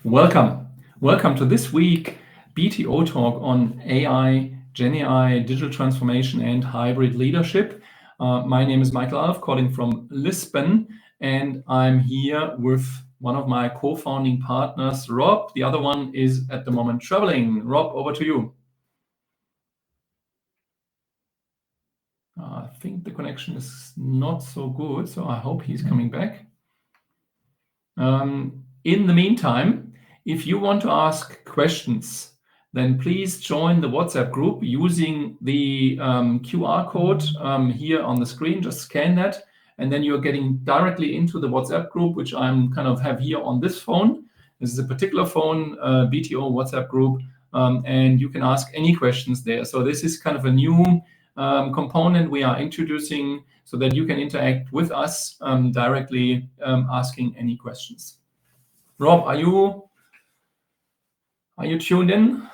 Welcome to this week BTO talk on AI, Gen AI, digital transformation, and hybrid leadership. My name is Michael Alf, calling from Lisbon, and I'm here with one of my co-founding partners, Rob. The other one is at the moment traveling. Rob, over to you. I think the connection is not so good, so I hope he's coming back. In the meantime, if you want to ask questions, then please join the WhatsApp group using the QR code here on the screen. Just scan that, and then you're getting directly into the WhatsApp group, which I'm kind of have here on this phone. This is a particular phone, BTO WhatsApp group, and you can ask any questions there. So this is kind of a new component we are introducing so that you can interact with us directly, asking any questions. Rob, are you tuned in?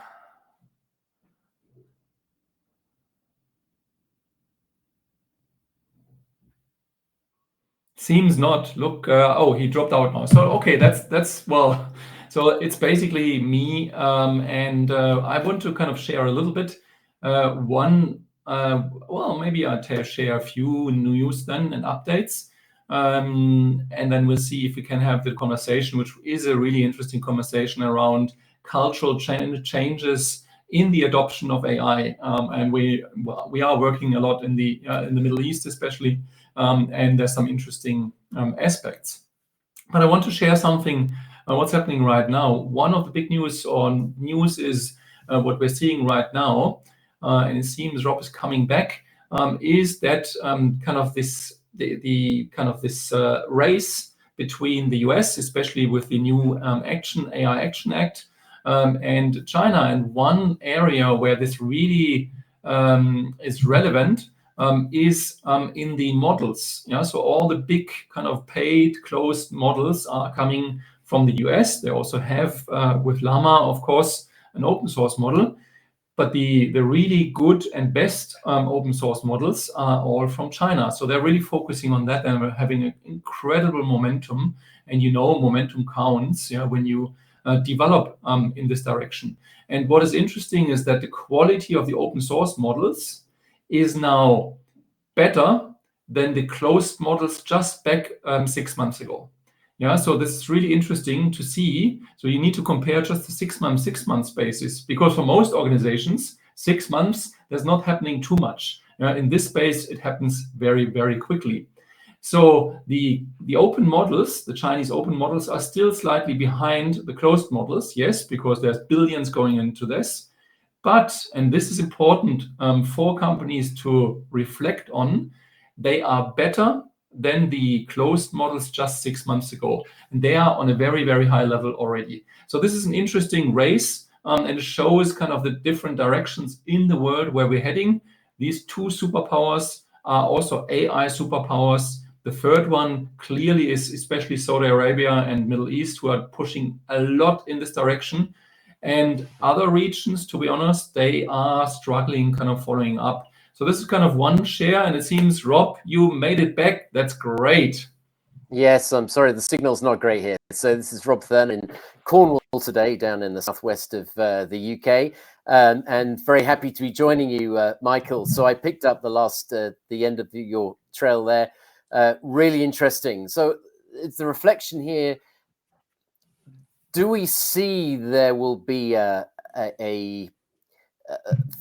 Seems not. Look, oh, he dropped out now. So okay, that's well. So it's basically me, and I want to kind of share a little bit. Well, maybe I'll share a few news then and updates, and then we'll see if we can have the conversation, which is a really interesting conversation around cultural changes in the adoption of AI. And we are working a lot in the Middle East, especially, and there's some interesting aspects. But I want to share something. What's happening right now? One of the big news is what we're seeing right now, and it seems Rob is coming back. Is that kind of this this race between the US, especially with the new AI Action Act, and China. And one area where this really is relevant is in the models. Yeah, so all the big kind of paid closed models are coming from the US. They also have with Llama, of course, an open source model. But the really good and best open source models are all from China. So they're really focusing on that, and we're having an incredible momentum. And momentum counts, when you develop in this direction. And what is interesting is that the quality of the open source models is now better than the closed models just back 6 months ago. Yeah, so this is really interesting to see. So you need to compare just the 6 months basis, because for most organizations, 6 months, there's not happening too much. In this space, it happens very, very quickly. So the open models, the Chinese open models, are still slightly behind the closed models, yes, because there's billions going into this. But, and this is important for companies to reflect on, they are better than the closed models just 6 months ago. And they are on a very, very high level already. So this is an interesting race, and it shows kind of the different directions in the world where we're heading. These two superpowers are also AI superpowers. The third one clearly is especially Saudi Arabia and Middle East, who are pushing a lot in this direction. And other regions, to be honest, they are struggling, kind of following up. So this is kind of one share, and it seems, Rob, you made it back. That's great. Yes, I'm sorry, the signal's not great here. So this is Rob Thurner in Cornwall today, down in the southwest of the UK, and very happy to be joining you, Michael. So I picked up the end of your trail there. Really interesting. So it's the reflection here. Do we see there will be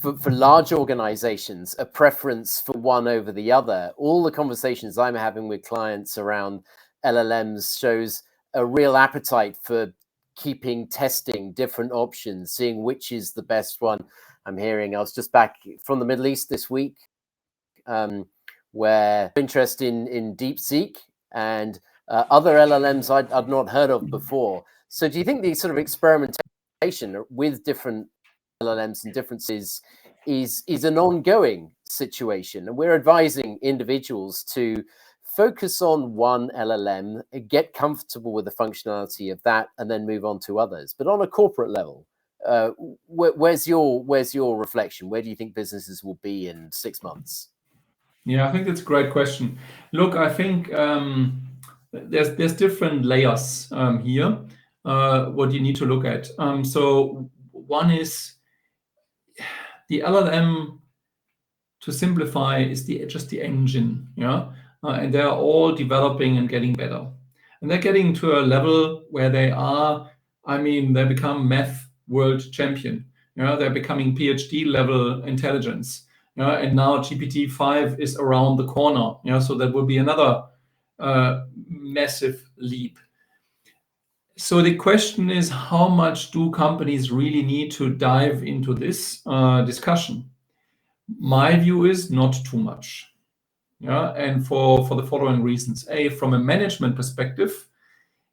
for large organizations, a preference for one over the other? All the conversations I'm having with clients around LLMs shows a real appetite for keeping testing different options, seeing which is the best one. I was just back from the Middle East this week, where interest in DeepSeek and other LLMs I'd not heard of before. So do you think the sort of experimentation with different LLMs and differences is an ongoing situation? And we're advising individuals to focus on one LLM, get comfortable with the functionality of that, and then move on to others. But on a corporate level, where's your reflection? Where do you think businesses will be in 6 months? Yeah, I think that's a great question. Look, I think there's different layers here. what you need to look at. So one is the LLM, to simplify, is just the engine, and they're all developing and getting better. And they're getting to a level where they become math world champion. They're becoming PhD level intelligence. And now GPT-5 is around the corner. So that will be another massive leap. So the question is, how much do companies really need to dive into this discussion? My view is not too much. And for the following reasons. From a management perspective,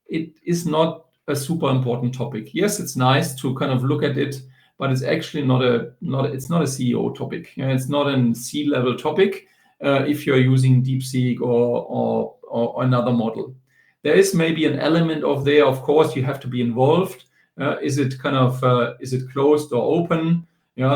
it is not a super important topic. Yes, it's nice to kind of look at it, but it's actually it's not a CEO topic. It's not a C-level topic if you're using DeepSeek or another model. There is maybe an element of there. Of course, you have to be involved. Is it closed or open?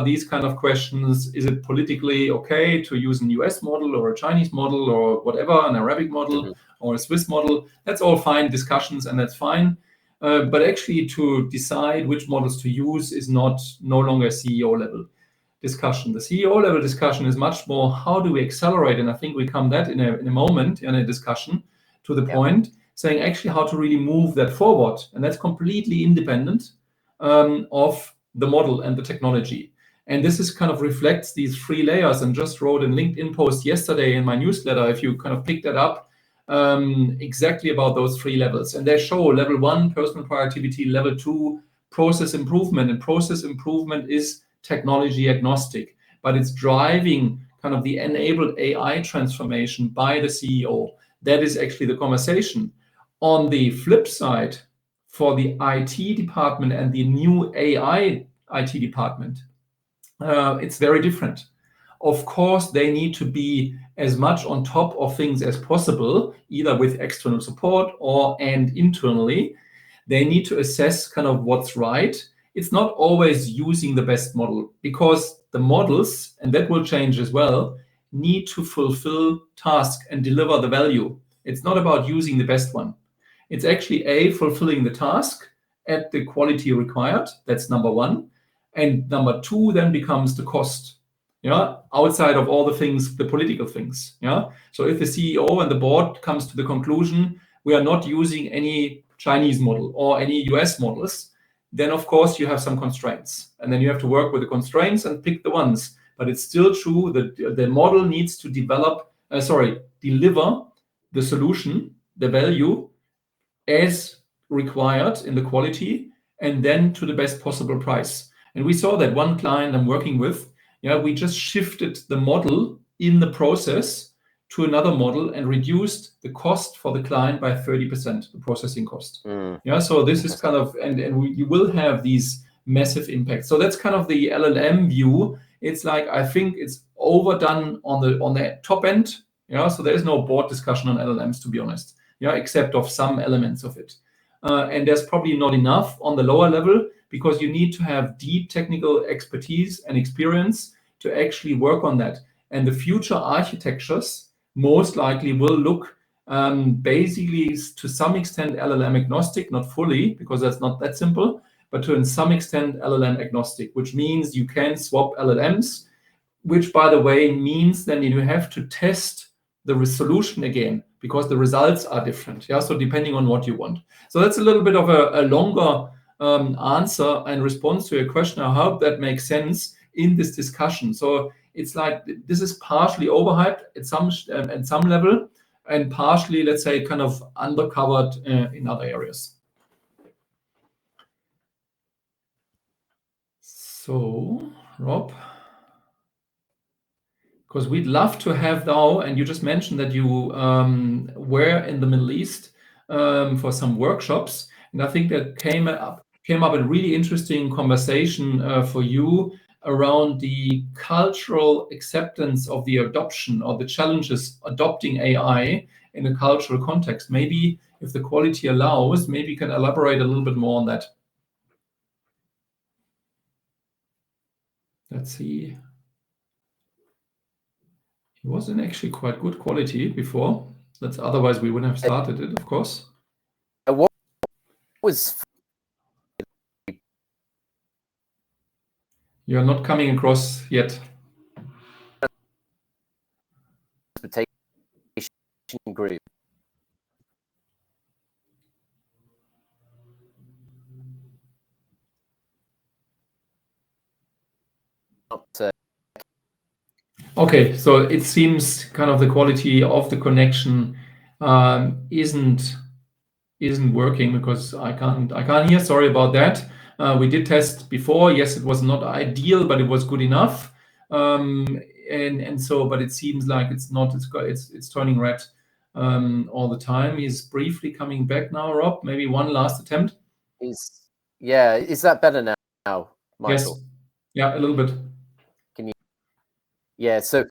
These kind of questions. Is it politically okay to use a US model or a Chinese model or whatever, an Arabic model or a Swiss model? That's all fine discussions, and that's fine. But actually, to decide which models to use is no longer a CEO level discussion. The CEO level discussion is much more, how do we accelerate? And I think we come that in a moment in a discussion to the point, saying actually how to really move that forward. And that's completely independent of the model and the technology. And this is kind of reflects these 3 layers, and just wrote a LinkedIn post yesterday in my newsletter, if you kind of pick that up, exactly about those 3 levels. And they show level 1, personal productivity, level 2, process improvement. And process improvement is technology agnostic, but it's driving kind of the enabled AI transformation by the CEO. That is actually the conversation. On the flip side, for the IT department and the new AI IT department, it's very different. Of course, they need to be as much on top of things as possible, either with external support and internally. They need to assess kind of what's right. It's not always using the best model, because the models, and that will change as well, need to fulfill tasks and deliver the value. It's not about using the best one. It's actually fulfilling the task at the quality required. That's number 1. And number 2 then becomes the cost. Outside of all the things, the political things. So if the CEO and the board comes to the conclusion we are not using any Chinese model or any US models, then of course you have some constraints. And then you have to work with the constraints and pick the ones. But it's still true that the model needs to deliver the solution, the value, as required in the quality, and then to the best possible price. And we saw that one client I'm working with, we just shifted the model in the process to another model and reduced the cost for the client by 30%, the processing cost. So this is kind of, you will have these massive impacts. So that's kind of the LLM view. It's like, I think it's overdone on the top end. So there is no board discussion on LLMs, to be honest. Except of some elements of it. And there's probably not enough on the lower level, because you need to have deep technical expertise and experience to actually work on that. And the future architectures most likely will look basically to some extent LLM agnostic, not fully, because that's not that simple, but to some extent LLM agnostic, which means you can swap LLMs, which, by the way, means then you have to test the solution again, because the results are different. So depending on what you want. So that's a little bit of a longer answer and response to your question. I hope that makes sense in this discussion. So it's like, this is partially overhyped at some level, and partially, let's say, kind of undercovered in other areas. So, Rob, because we'd love to have now, and you just mentioned that you were in the Middle East for some workshops, and I think that came up a really interesting conversation for you around the cultural acceptance of the adoption, or the challenges adopting AI in a cultural context. Maybe if the quality allows, maybe you can elaborate a little bit more on that. Let's see. It was in actually quite good quality before. Otherwise we wouldn't have started it, of course. What was You're not coming across yet. Transportation group. Okay, so it seems kind of the quality of the connection isn't working because I can't hear. Sorry about that. We did test before. Yes, it was not ideal, but it was good enough. And so, but it seems like it's not. It's turning red all the time. He's briefly coming back now. Rob, maybe one last attempt. Is that better now, Michael? Yes. Yeah, a little bit. Can you? Yeah. So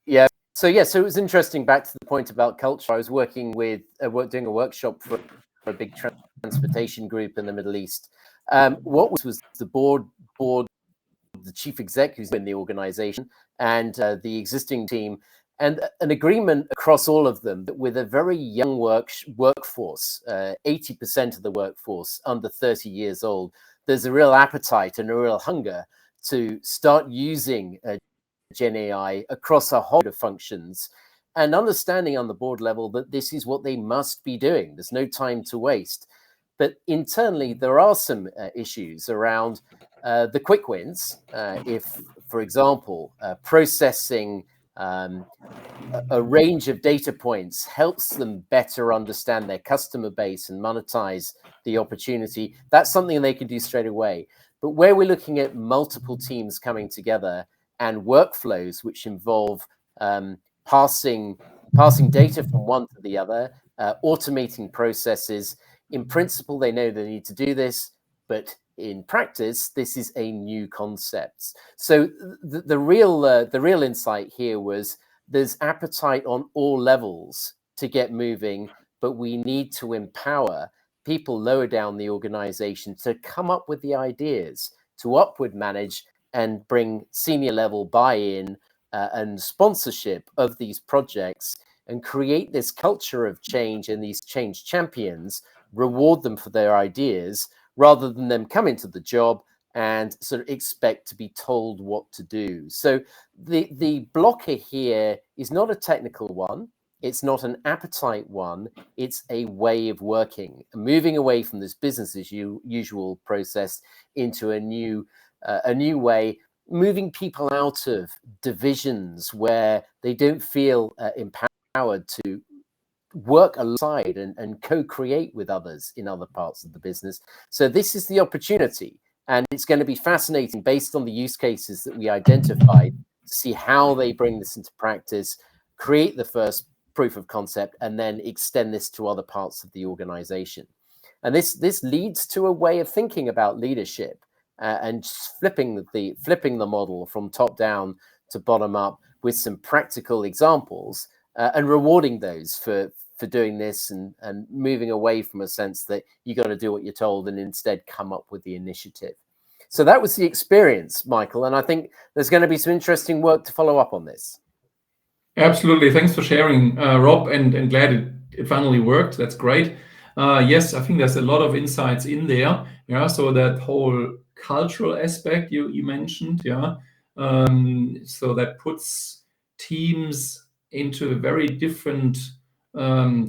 it was interesting. Back to the point about culture. I was working with doing a workshop for a big transportation group in the Middle East. What was the board, the chief executives in the organization, and the existing team, and an agreement across all of them that with a very young workforce, 80% of the workforce under 30 years old, there's a real appetite and a real hunger to start using Gen AI across a whole of functions, and understanding on the board level that this is what they must be doing. There's no time to waste. But internally, there are some issues around the quick wins. If, for example, processing a range of data points helps them better understand their customer base and monetize the opportunity, that's something they can do straight away. But where we're looking at multiple teams coming together and workflows which involve passing data from one to the other, automating processes, in principle, they know they need to do this, but in practice, this is a new concept. So the real insight here was there's appetite on all levels to get moving, but we need to empower people lower down the organization to come up with the ideas, to upward manage and bring senior level buy-in and sponsorship of these projects and create this culture of change and these change champions, reward them for their ideas rather than them come into the job and sort of expect to be told what to do. So the blocker here is not a technical one. It's not an appetite one. It's a way of working, moving away from this business as usual process into a new way, moving people out of divisions where they don't feel empowered to work alongside and co-create with others in other parts of the business. So this is the opportunity, and it's going to be fascinating based on the use cases that we identified to see how they bring this into practice, create the first proof of concept, and then extend this to other parts of the organization. And this leads to a way of thinking about leadership and flipping the model from top down to bottom up with some practical examples and rewarding those for doing this and moving away from a sense that you got to do what you're told and instead come up with the initiative. So that was the experience, Michael, and I think there's going to be some interesting work to follow up on this. Absolutely. Thanks for sharing, Rob, and glad it finally worked. That's great. Yes, I think there's a lot of insights in there. Yeah, so that whole cultural aspect you mentioned, yeah. So that puts teams into a very different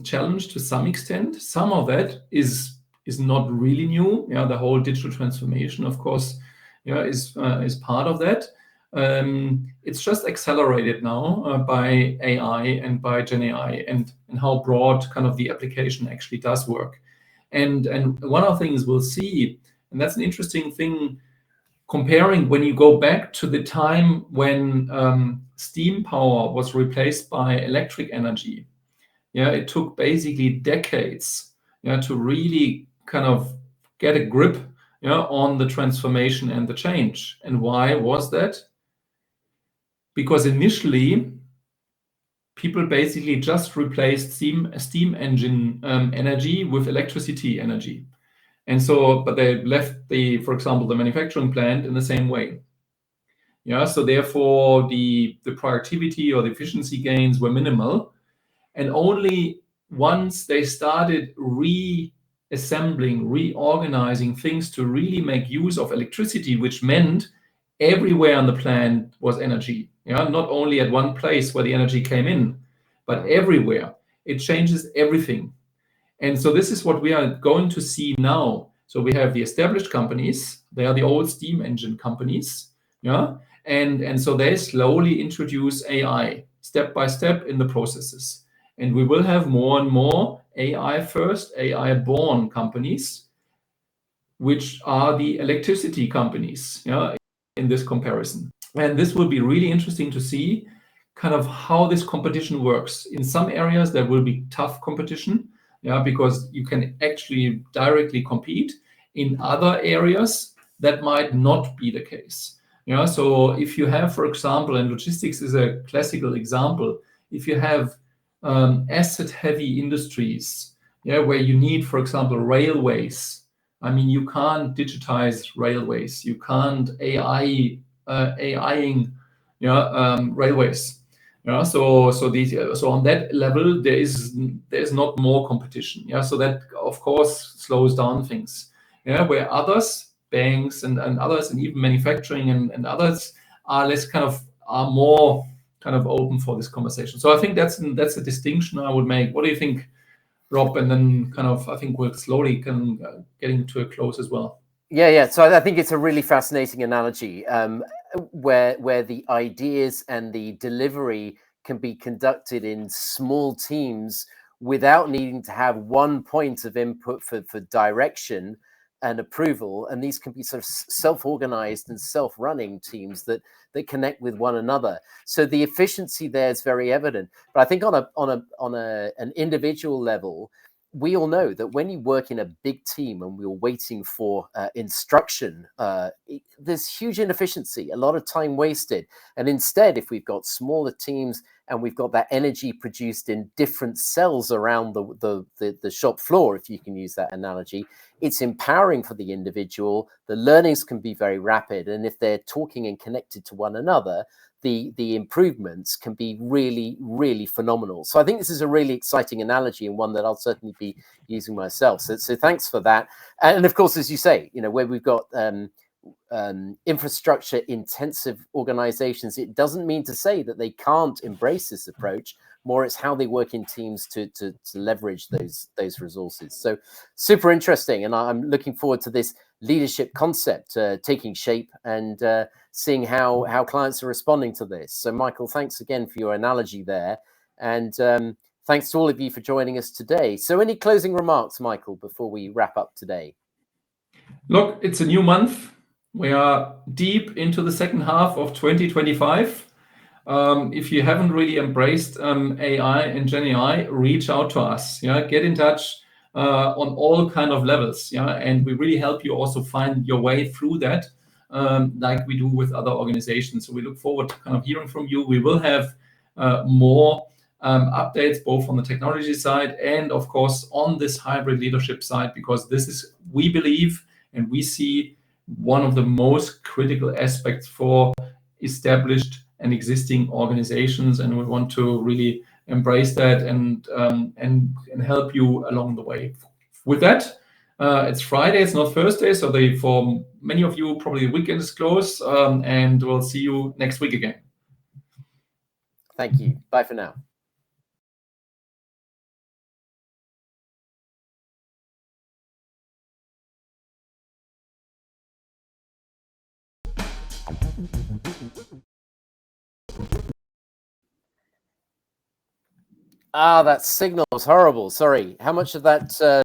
challenge to some extent. Some of that is not really new. Yeah, the whole digital transformation, of course, yeah, is part of that. It's just accelerated now by AI and by Gen AI and how broad kind of the application actually does work. And one of the things we'll see, and that's an interesting thing, comparing when you go back to the time when steam power was replaced by electric energy. Yeah, it took basically decades, yeah, to really kind of get a grip, yeah, on the transformation and the change. And why was that? Because initially, people basically just replaced steam engine energy with electricity energy. And so, but they left for example, the manufacturing plant in the same way. Yeah, so therefore the productivity or the efficiency gains were minimal. And only once they started reassembling, reorganizing things to really make use of electricity, which meant everywhere on the planet was energy. Not only at one place where the energy came in, but everywhere. It changes everything. And so this is what we are going to see now. So we have the established companies, they are the old steam engine companies, and so they slowly introduce AI step by step in the processes. And we will have more and more AI first, AI born companies, which are the electricity companies, in this comparison. And this will be really interesting to see kind of how this competition works. In some areas, there will be tough competition, because you can actually directly compete. In other areas, that might not be the case. So if you have, for example, and logistics is a classical example, if you have asset-heavy industries, where you need, for example, railways. I mean, you can't digitize railways. You can't AIing railways. So on that level, there's not more competition. So that of course slows down things. Where others, banks and others, and even manufacturing and others are more kind of open for this conversation. So I think that's a distinction I would make. What do you think, Rob? And then I think we're slowly getting to a close as well. Yeah. So I think it's a really fascinating analogy, where the ideas and the delivery can be conducted in small teams without needing to have one point of input for direction and approval. And these can be sort of self-organized and self-running teams that connect with one another. So the efficiency there is very evident. But I think on an individual level, we all know that when you work in a big team and we're waiting for instruction, there's huge inefficiency, a lot of time wasted. And instead, if we've got smaller teams and we've got that energy produced in different cells around the shop floor, if you can use that analogy, it's empowering for the individual. The learnings can be very rapid. And if they're talking and connected to one another, the improvements can be really, really phenomenal. So I think this is a really exciting analogy, and one that I'll certainly be using myself. So thanks for that. And of course, as you say, where we've got infrastructure intensive organizations, it doesn't mean to say that they can't embrace this approach. More, it's how they work in teams to leverage those resources. So super interesting, and I'm looking forward to this leadership concept taking shape and seeing how clients are responding to this. So Michael, thanks again for your analogy there, and thanks to all of you for joining us today. So any closing remarks, Michael, before we wrap up today? Look, it's a new month. We are deep into the second half of 2025. If you haven't really embraced AI and Gen AI, reach out to us. Get in touch on all kind of levels. And we really help you also find your way through that, like we do with other organizations. So we look forward to kind of hearing from you. We will have more updates both on the technology side and of course on this hybrid leadership side, because this is, we believe and we see, one of the most critical aspects for established and existing organizations, and we want to really embrace that and help you along the way. With that, it's Friday, it's not Thursday, so for many of you probably the weekend is close, and we'll see you next week again. Thank you. Bye for now. That signal was horrible. Sorry. How much of that